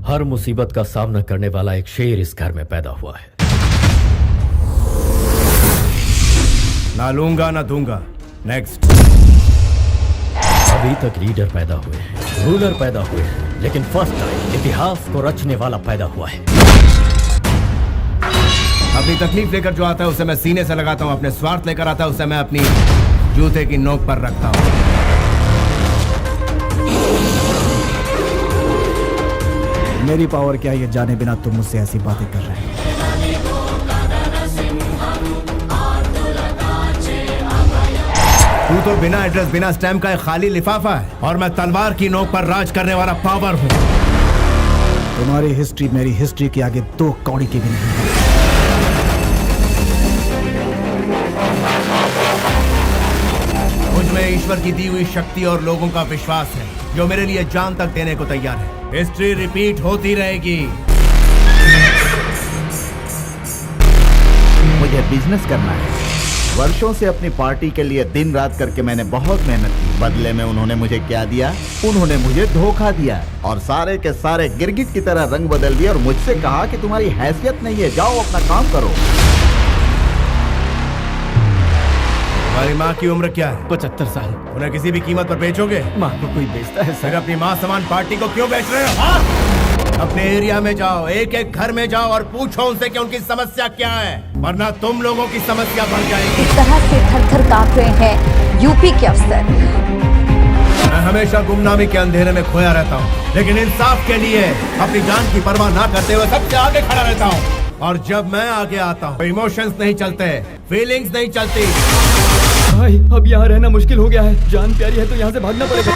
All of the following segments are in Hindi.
हर मुसीबत का सामना करने वाला एक शेर इस घर में पैदा हुआ है। ना लूंगा ना दूंगा। नेक्स्ट। अभी तक लीडर पैदा हुए हैं, रूलर पैदा हुए हैं, लेकिन फर्स्ट टाइम इतिहास को रचने वाला पैदा हुआ है। अपनी तकलीफ लेकर जो आता है उसे मैं सीने से लगाता हूँ, अपने स्वार्थ लेकर आता है उसे मैं अपनी जूते की नोक पर रखता हूँ। मेरी पावर क्या है ये जाने बिना तुम मुझसे ऐसी बातें कर रहे हो। तू तो बिना एड्रेस बिना स्टैम्प का एक खाली लिफाफा है और मैं तलवार की नोक पर राज करने वाला पावर हूँ। तुम्हारी हिस्ट्री मेरी हिस्ट्री के आगे दो कौड़ी की भी नहीं है। मुझ में ईश्वर की दी हुई शक्ति और लोगों का विश्वास है जो मेरे लिए जान तक देने को तैयार है। हिस्ट्री रिपीट होती रहेगी। मुझे बिजनेस करना है। वर्षों से अपनी पार्टी के लिए दिन रात करके मैंने बहुत मेहनत की। बदले में उन्होंने मुझे क्या दिया? उन्होंने मुझे धोखा दिया और सारे के सारे गिरगिट की तरह रंग बदल दिए और मुझसे कहा कि तुम्हारी हैसियत नहीं है, जाओ अपना काम करो। तुम्हारी माँ की उम्र क्या है? 75 साल। उन्हें किसी भी कीमत पर बेचोगे? माँ को कोई बेचता है फिर अपनी माँ समान पार्टी को क्यों बेच रहे हो? हाँ? अपने एरिया में जाओ, एक एक घर में जाओ और पूछो उनसे कि उनकी समस्या क्या है, वरना तुम लोगों की समस्या बढ़ जाएगी। इस तरह से थर-थर कांप रहे हैं यूपी के अफसर। मैं हमेशा गुमनामी के अंधेरे में खोया रहता हूँ, लेकिन इंसाफ के लिए अपनी जान की परवाह ना करते हुए सबसे आगे खड़ा रहता हूँ। और जब मैं आगे आता हूँ, इमोशंस नहीं चलते, फीलिंग्स नहीं चलती। भाई अब यहाँ रहना मुश्किल हो गया है, जान प्यारी है तो यहाँ से भागना पड़ेगा।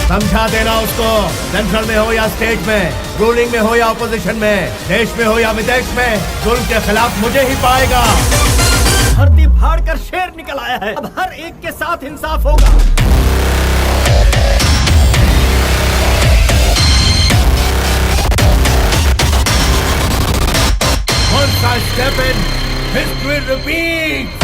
समझा देना उसको, सेंट्रल में हो या स्टेट में, रूलिंग में हो या ऑपोजिशन में, देश में हो या विदेश में, जुल्म के खिलाफ मुझे ही पाएगा। धरती फाड़ कर शेर निकल आया है, अब हर एक के साथ इंसाफ होगा। Once I step in, history repeats.